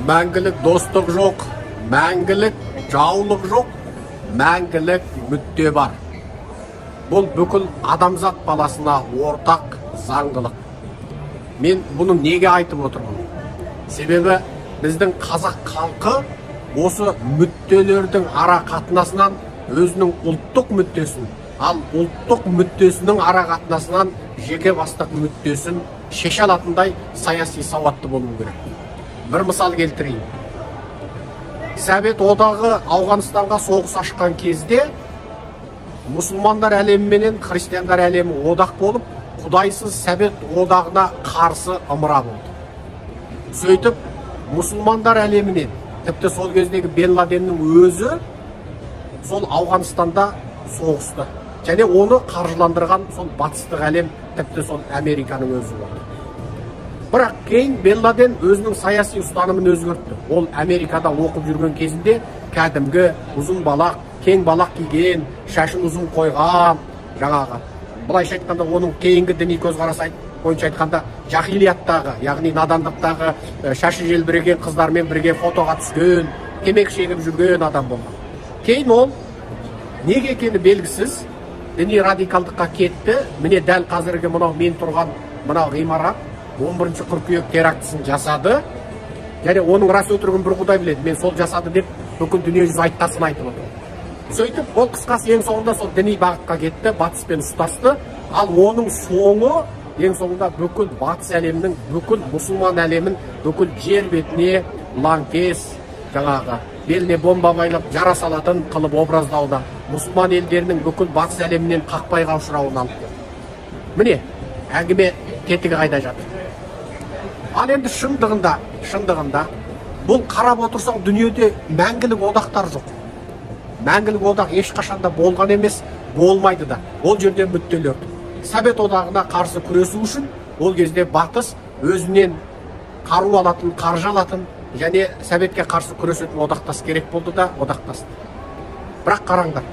Мәңгілік достық жоқ, мәңгілік жаулық жоқ, мәңгілік мүдде бар. Бұл бүкіл адамзат баласына ортақ заңдылық. Мен бұны неге айтып отырмын? Себебі біздің қазақ халқы осы мүдделердің ара қатынасынан өзінің ұлттық мүддесін, ал ұлттық мүддесінің ара қатынасынан жеке бастық мүддесін шеше алатындай саяси сауатты болу керек. Bir misal keltireyim. Совет одағы Ауғанстанға соғыс ашқан кезде мұсылмандар әлемі менен христиандар әлемі одақ болып, құдайсыз Совет одағына қарсы ымыра болды. Сөйтіп, мұсылмандар әлемінен, тіпті сол кездегі Бен Ладеннің өзі сол Ауғанстанда соғысты. Және оны қаржыландырған сол батыстық әлем, тіпті сол Американың өзі болды. Бірақ кейін Бен Ладен өзінің саяси ұстанымын өзгертті. Ол Америкада оқып жүрген кезінде кәдімгі ұзын балақ, кең балақ киген, шашын ұзын қойған, жаңағы. Бұлайша айтқанда оның кейінгі діни көзқарасы бойынша айтқанда жахилияттағы, яғни надандықтағы шашы желбіреген қыздармен бірге фотоға түскен, темекі шегіп жүрген адам болған. Кейін ол неге екені белгісіз діни радикалдыққа кетті. Міне дәл қазіргі мынау мен тұрған мынау ғимарат 11 қыркүйек терактісін жасады. Және оның рас өтірігін бір Құдай біледі. Мен сол жасады деп бүкіл дүние жүзі айттасын айтып отыр. Сөйтіп, ол қысқасы ең соңында сол діни бағытқа кетті, батыспен ұстасты. Ал оның соңы ең соңында бүкіл батыс әлемінің, бүкіл мұсылман әлемін, бүкіл жер бетіне лаңкес, жаңағы беліне бомба байлап жара салатын қылып образдауда, мұсылман елдерінің бүкіл батыс әлемінен қақпайға ұшырауын алды. Міне, әңгіме тетігі қайда жатыр. Ал енді шындығында бұл қарап отырсаң дүниеде мәңгілік одақтар жоқ. Мәңгілік одақ ешқашанда болған емес, болмайды да. Ол жерде мүдделер. Совет одағына қарсы күресу үшін ол кезде батыс өзінен қару алатын, қаржы алатын және Советке қарсы күресетін одақтас керек болды да одақтасты. Бірақ қараңдар,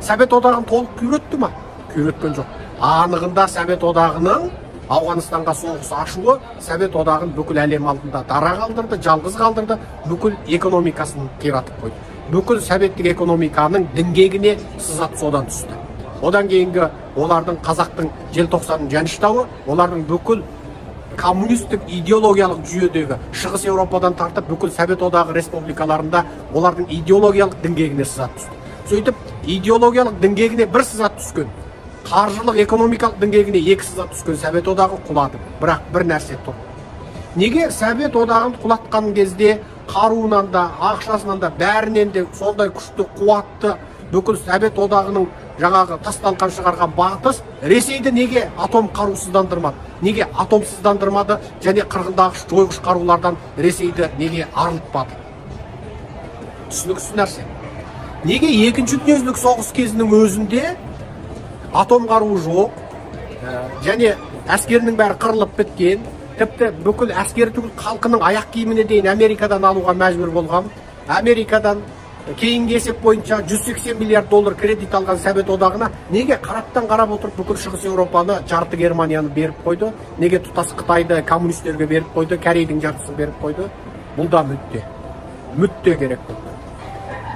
Совет одағын толық күйретті ма? Күйреткен жоқ. Анығында Совет одағының Ауғанстанға соғыс ашуы Совет одағын бүкіл әлем алдында дара қалдырды, жалғыз қалдырды, бүкіл экономикасын қиратып қойды. Бүкіл советтік экономиканың діңгегіне сызат содан түсті. Одан кейінгі олардың қазақтың желтоқсанның жаныштауы, олардың бүкіл коммунистік идеологиялық жүйедегі Шығыс Еуропадан тартып бүкіл Совет одағы республикаларында олардың идеологиялық діңгегіне сызат түсті. Сөйтіп, идеологиялық діңгегіне бір сызат түскен, қаржылық экономикалық діңгегіне екі сызат түскен Совет одағы құлады. Бірақ бір нәрсе тұр. Неге Совет одағын құлатқан кезде қаруынан да, ақшасынан да, бәрінен де сондай күшті, қуатты бүкіл Совет одағының жаңағы тасталқан шығарған батыс Ресейді неге атом қарусыздандырмады? Неге атомсыздандырмады және қырғындағы жойғыш қарулардан Ресейді неге арылтпады? Түсініксіз нәрсе. Неге екінші дүниежүзілік соғыс кезінің өзінде атом қаруы жоқ, және әскерінің бәрі қырылып біткен, тіпті бүкіл әскері түгіл халқының аяқ киіміне дейін Америкадан алуға мәжбүр болған, Америкадан кейінгі есеп бойынша 180 миллиард доллар кредит алған Совет одағына неге қараптан қарап отырып бүкіл Шығыс Еуропаны, жарты Германияны беріп қойды? Неге тұтас Қытайды коммунистерге беріп қойды, Корейдің жартысын беріп қойды? Бұл да мүдде. Мүдде керек болды.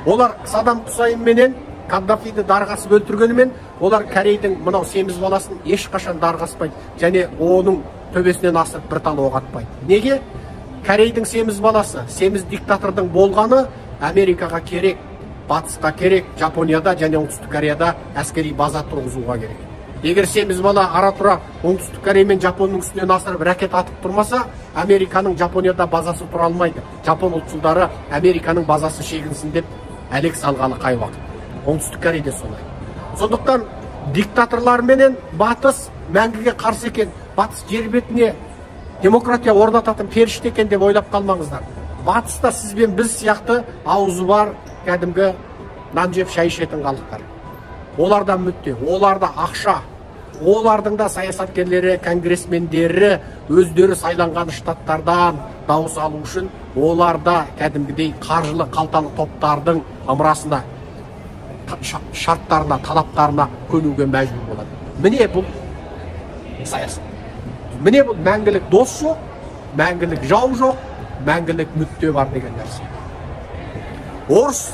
Олар Саддам Хусейн менен Каддафиді дарғасып өлтіргенімен, олар Корейдің мынау семіз баласын ешқашан дарғаспайды, және оның төбесінен асырып бір тал оқ атпайды. Неге? Корейдің семіз баласы, семіз диктатордың болғаны Америкаға керек, батысқа керек, Жапонияда және Оңтүстік Кореяда әскери база тұрғызуға керек. Егер семіз бала ара-тұра Оңтүстік Корея мен Жапонның үстінен асырып ракет атып тұрмаса, Американың Жапонияда базасы тұра алмайды. Жапон ұлтшылдары Американың базасы шегінсін деп әлек салғалы қай уақыт. Оңтүстік Кореяда солай. Сондықтан диктаторлар менен батыс мәңгіге қарсы екен. Батыс жер бетіне демократия орнататын періште екен деп ойлап қалмаңыздар. Батыста сізбен біз сияқты аузы бар, кәдімгі нан жеп шай ішетін халықтар. Оларда мүдде, оларда ақша, олардың да саясаткерлері, конгрессмендері өздері сайланған штаттардан дауыс алу үшін оларда кәдімгідей қаржылы қалталы топтардың ымырасына, шарттарына, талаптарына көнуге мәжбүр болады. Міне бұл саясат. Міне бұл мәңгілік дос жоқ, мәңгілік жау жоқ, мәңгілік мүдде бар деген нәрсе. Орыс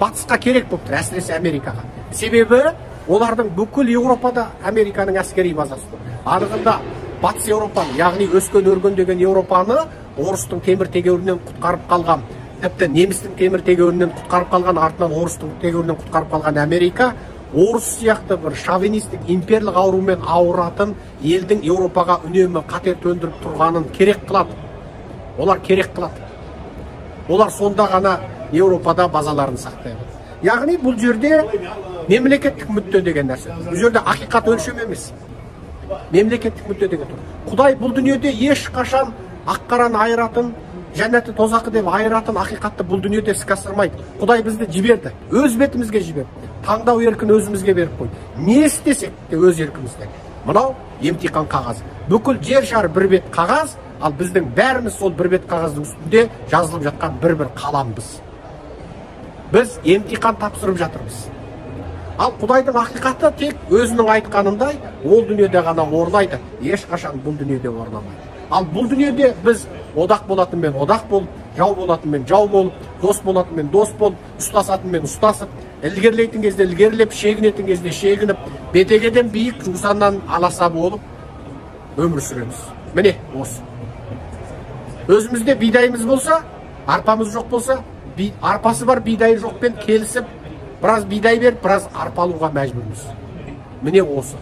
батысқа керек болып тұр, әсіресе Америкаға. Себебі олардың бүкіл Еуропада Американың әскери базасы тұр. Анығында батыс Еуропаны, яғни өскен өрген деген Еуропаны орыстың темір тегеурінен құтқарып қалған, тіпті немістің темір тегеурінен құтқарып қалған, артынан орыстың тегеурінен құтқарып қалған Америка, орыс сияқты бір шовинистік имперлік аурумен ауыратын елдің Еуропаға үнемі қатер төндіріп тұрғанын керек қылады. Олар керек қылады. Олар сонда ғана Еуропада базаларын сақтай алады. Яғни бұл жерде мемлекеттік мүдде деген нәрсе. Бұл жерде ақиқат өлшем емес. Мемлекеттік мүдде деген тұр. Құдай бұл дүниеде ешқашан ақ-қараны айыратын, жәннаты тозақы деп айыратын ақиқатты бұл дүниеде іске асырмайды. Құдай бізді жіберді, өз бетімізге жіберді. Таңдау еркін өзімізге беріп қойды. Не істесек те өз еркімізде. Мынау емтихан қағазы. Бүкіл жер шары бір бет қағаз, ал біздің бәріміз сол бір бет қағаздың үстінде жазылып жатқан бір-бір қаламбыз. Біз емтихан тапсырып жатырмыз. Ал Құдайдың ақиқаты тек өзінің айтқанындай ол дүниеде ғана орнайды, ешқашан бұл дүниеде орнамайды. Ал бұл дүниеде біз одақ болатынмен одақ болып, жау болатынмен жау болып, дос болатынмен дос болып, ұстасатынмен ұстасып, ілгерлейтін кезде ілгерлеп, шегінетін кезде шегініп, бетегеден биік жусаннан аласа болып өмір сүреміз. Міне осы. Өзімізде бидайымыз болса, арпамыз жоқ болса, арпасы бар бидайы жоқпен келісіп, біраз бидай беріп, біраз арпа алуға мәжбүрміз. Міне осы.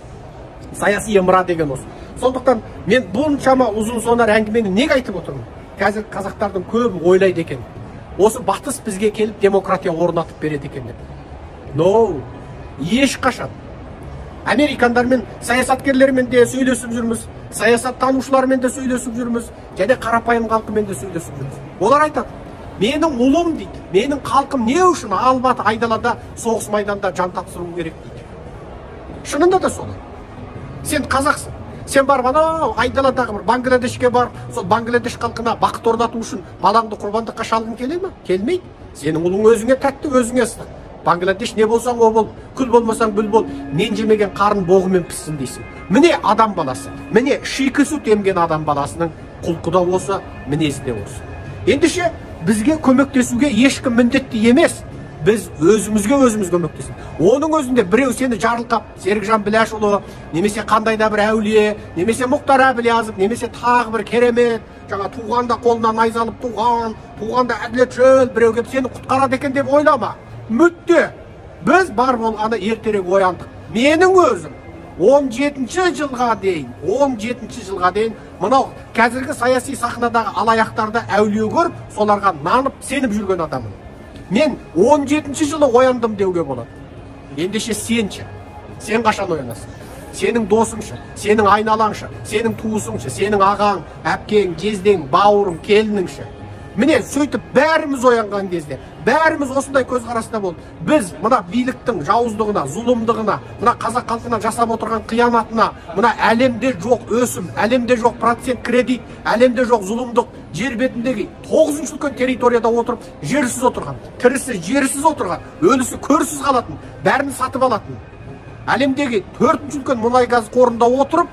Саяси ымыра деген осы. Сондықтан мен бұншама ұзын сонар әңгімені неге айтып отырмын? Қазір қазақтардың көбі ойлайды екен. Осы батыс бізге келіп демократия орнатып береді екен деп. No, ешқашан. Американдармен, саясаткерлермен де сөйлесіп жүрміз, саясаттанушылармен де сөйлесіп жүрміз, және қарапайым халқымен де сөйлесіп жүрміз. Олар айтады, менің ұлым дейді, менің халқым не үшін Алматы айдалада соғыс майданда жан тапсыру керек дейді. Шынында да солай. Сен қазақсың. Сен барып анау айдаладағы бір Бангладешке барып, сол Бангладеш халқына бақыт орнату үшін балаңды құрбандыққа шалғың келе ме? Келмейді. Сенің ұлың өзіңе тәтті, өзіңе ыстық. Бангладеш не болсаң о бол, күл болмасаң бүл бол, мен жемеген қарын боғымен піссін дейсің. Міне адам баласы, міне шикі су темген адам баласының құлқы да осы, мінезі де осы. Ендеше бізге көмектесуге ешкім міндетті емес. Біз өзімізге өзіміз көмектесін. Оның өзінде біреу сені жарылқап, Серікжан Біләшұлы, немесе қандай да бір әулие, немесе Мұхтар Әбілязов, немесе тағы бір керемет, жаңа туғанда қолынан найза алып туғанда әділетшіл біреу келіп сені құтқарады екен деп ойлама. Мүдде. Біз бар болғаны ертерек ояндық. Менің өзім 17 жылға дейін, мынау қазіргі саяси сахнадағы алаяқтарды әулие көріп, соларға нанып, сеніп жүрген адамын. Мен 17 жылы ояндым деуге болады. Ендеше сенші, сен қашан оянасың? Сенің досыңшы, сенің айналаңшы, сенің туысыңшы, сенің ағаң, әпкең, жездең, бауырың, келініңші. Міне сөйтіп бәріміз оянған кезде, бәріміз осындай көзқараста болды. Біз мына биліктің жауыздығына, зұлымдығына, мына қазақ халқына жасап отырған қиянатына, мына әлемде жоқ өсім, әлемде жоқ процент кредит, әлемде жоқ зұлымдық, жер бетіндегі 9-шы үлкен территорияда отырып, жерсіз отырған, тірісі жерсіз отырған, өлісі көрсіз қалатын, бәрін сатып алатын. Әлемдегі 4-шы үлкен мұнай газ қорында отырып,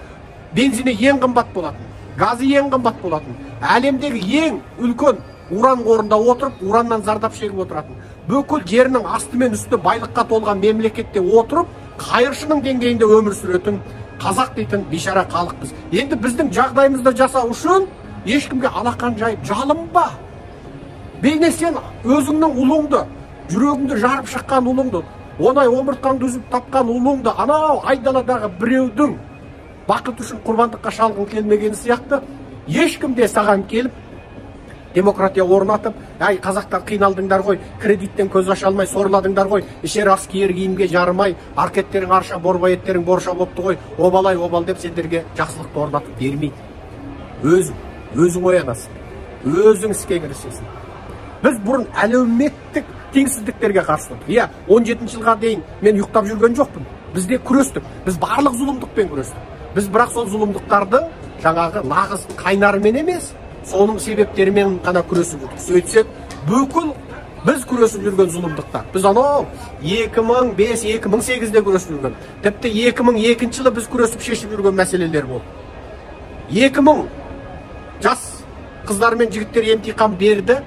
бензині ең қымбат болатын, газы ең қымбат болатын. Әлемдегі ең үлкен уран қорында отырып, ураннан зардап шегіп отыратын. Бүкіл жерінің асты мен үсті байлыққа толған мемлекетте отырып, қайыршының деңгейінде өмір сүретін қазақ дейтін бейшара халықпыз. Енді біздің жағдайымызды жасау үшін ешкімге алақан жайып жалынба. Бейне сен өзіңнің ұлыңды, жүрегіңді жарып шыққан ұлыңды, онай омыртқаңды үзіп тапқан ұлыңды, анау айдаладағы біреудің бақыт үшін құрбандыққа шалғың келмеген сияқты, ешкім де саған келіп демократия орнатып, әй қазақтар қиналдыңдар ғой, кредиттен көз аша алмай сорладыңдар ғой, ішер ас киер киімге жарымай, аркеттерің арша, борбай еттерің борша бопты ғой, обалай обал деп сендерге жақсылықты орнатып бермейді. Өзің оянасың, өзің іске кірісесің. Біз бұрын әлеуметтік теңсіздіктерге қарсы тұрдық. Иә, 17 жылға дейін мен ұйықтап жүрген жоқпын. Бізде күрестік, біз барлық зұлымдықпен күрестік. Біз бірақ сол зұлымдықтарды жаңағы нағыз қайнарымен емес, соның себептерімен ғана күресіп жүрдік. Сөйтсек, бүкіл біз күресіп жүрген зұлымдықтар. Біз анау 2005-2008-де күресіп жүрген. Тіпті 2002 жылы біз күресіп шешіп жүрген мәселелер болды. 2000 жас қыздар мен жігіттер емтихан берді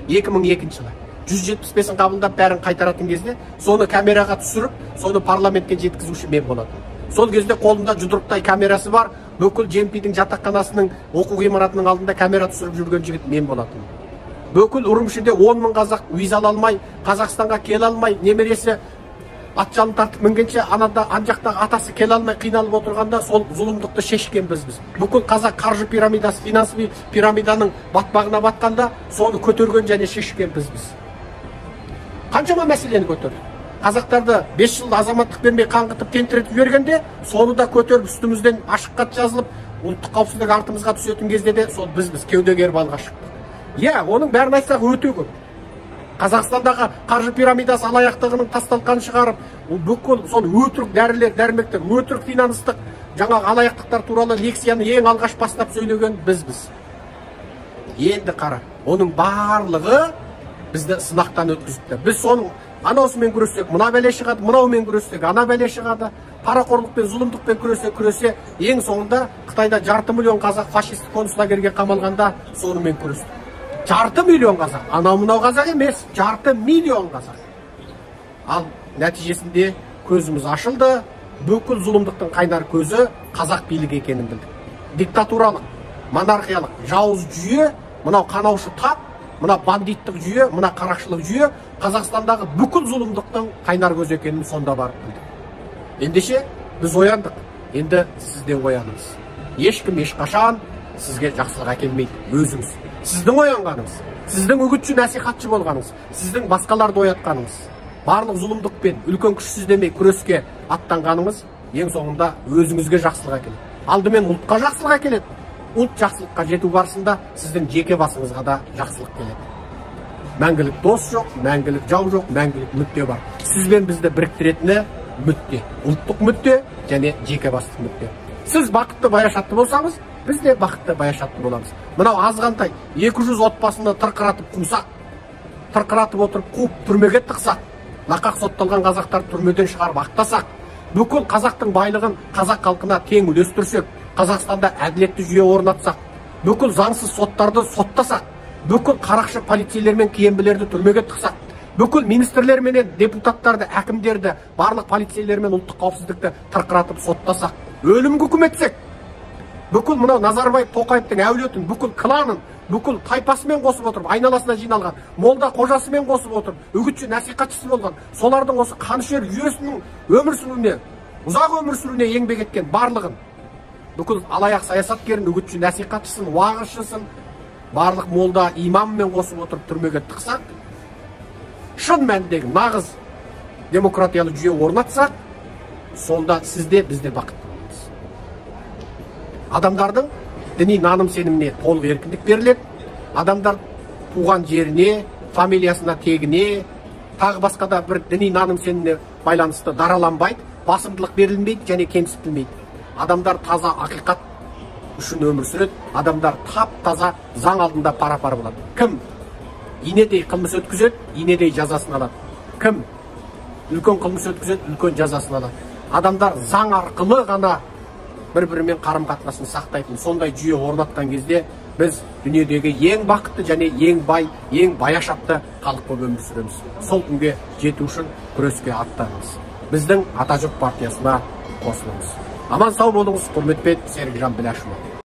2002 жылы. 175-ін қабылдап бәрін қайтаратын кезде соны камераға түсіріп, соны парламентке жеткізуші мен болатын. Сол кезде қолында жұдырықтай камерасы бар, бүкіл Жемпидің жатақханасының оқу ғимаратының алдында камера түсіріп жүрген жігіт мен болатын. Бүкіл Үрімшіде 10 мың қазақ виза ала алмай, Қазақстанға келе алмай, немересі ат жалын тартып мінгенше анжақтағы атасы келе алмай қиналып отырғанда сол зұлымдықты шешкен біз. Бүкіл қазақ қаржы пирамидасы, финансовый пирамиданың батпағына батқанда соны көтерген және шешкен біз. Қаншама мәселені көтерді. Қазақтарды 5 жыл азаматтық бермей қаңғытып тентіретіп жібергенде, соны да көтеріп үстімізден ашық хат жазылып, ұлттық қауіпсіздік артымызға түсетін кезде де сол біз кеудегер балға шықтық. Оның бәрін айтсақ өте көп. Қазақстандағы қаржы пирамидасы алаяқтығының тасталқанын шығарып, бүкіл сол өтірік дәрілер, дәрмектер, өтірік финанстық жаңағы алаяқтықтар туралы лекцияны ең алғаш бастап сөйлеген біз. Енді қара, оның барлығы бізді сынақтан өткізді. Біз соның анаусымен күресек, мына бәле шығады, мынаумен күресек, ана бәле шығады, парақорлықпен, зұлымдықпен күресе, ең соңында Қытайда 500 миллион қазақ фашистік концлагерге қамалғанда сонымен күресті. 500 миллион қазақ, анау-мынау қазақ емес, 500 миллион қазақ. Ал нәтижесінде көзіміз ашылды, бүкіл зұлымдықтың қайнар көзі қазақ билігі екенін білдік. Диктатуралық, монархиялық, жауыз жүйе, мынау қанаушы тап, мына бандиттік жүйе, мына қарақшылық жүйе Қазақстандағы бүкіл зұлымдықтың қайнар көзі екенін сонда барып білдік. Ендеше біз ояндық, енді сіз де ояныңыз. Ешкім ешқашан сізге жақсылық әкелмейді, өзіңіз. Сіздің оянғаныңыз, сіздің үгітші насихатшы болғаныңыз, сіздің басқаларды оятқаныңыз, барлық зұлымдықпен үлкен күшсіз демей күреске аттанғаныңыз ең соңында өзіңізге жақсылық әкеледі. Алдымен ұлтқа жақсылық әкеледі. Ұлт жақсылыққа жету барысында сіздің жеке басыңызға да жақсылық келеді. Мәңгілік дос жоқ, мәңгілік жау жоқ, мәңгілік мүдде бар. Сізбен бізді біріктіретіні мүдде, ұлттық мүдде және жеке бастық мүдде. Сіз бақытты баяшатты болсаңыз, біз де бақытты баяшатты боламыз. Мынау азғантай 200 отбасыны тырқыратып қусақ, тырқыратып отырып қуып түрмеге тықсақ, нақақ сотталған қазақтар түрмеден шығарып ақтасақ, бүкіл қазақтың байлығын қазақ халқына тең үлестірсек, Қазақстанда әділетті жүйе орнатсақ, бүкіл заңсыз соттарды соттасақ, бүкіл қарақшы полицейлермен киембілерді түрмеге тықсақ, бүкіл министрлер менен депутаттарды, әкімдерді, барлық полицейлер мен ұлттық қауіпсіздікті тырқыратып соттасақ, өлімге үкім етсек, бүкіл мынау Назарбаев Тоқаевтың әулетін, бүкіл кланын, бүкіл тайпасымен қосып отырып, айналасына жиналған, молда қожасымен қосып отырып, үгітші насихатшысы болған, солардың осы қанішер жүйесінің өмір сүруіне, ұзақ өмір сүруіне еңбек еткен барлығын, бүкіл алаяқ саясаткерін, үгітші насихатшысын, уағызшысын, барлық молда имаммен қосып отырып түрмеге тықсақ, шын мәніндегі нағыз демократиялы жүйе орнатсақ, сонда сізде бізде бақытты боламыз. Адамдардың діни наным сеніміне толық еркіндік беріледі. Адамдар туған жеріне, фамилиясына, тегіне, тағы басқа да бір діни наным сеніміне байланысты дараланбайды, басымдылық берілмейді және кемсітілмейді. Адамдар таза ақиқат үшін өмір сүреді. Адамдар тап-таза заң алдында пара-пар болады. Кім инедей қылмыс өткізеді, инедей жазасын алады. Кім үлкен қылмыс өткізеді, үлкен жазасын алады. Адамдар заң арқылы ғана бір-бірімен қарым-қатынасын сақтайтын сондай жүйе орнатқан кезде біз дүниедегі ең бақытты және ең бай, ең баяшатты халық болып өмір сүреміз. Сол күнге жету үшін күреске аттаныңыз. Біздің Ата жоқ партиясына қосылыңыз. Аман сау болыңыз, құрметпен Серікжан Біләшұлы.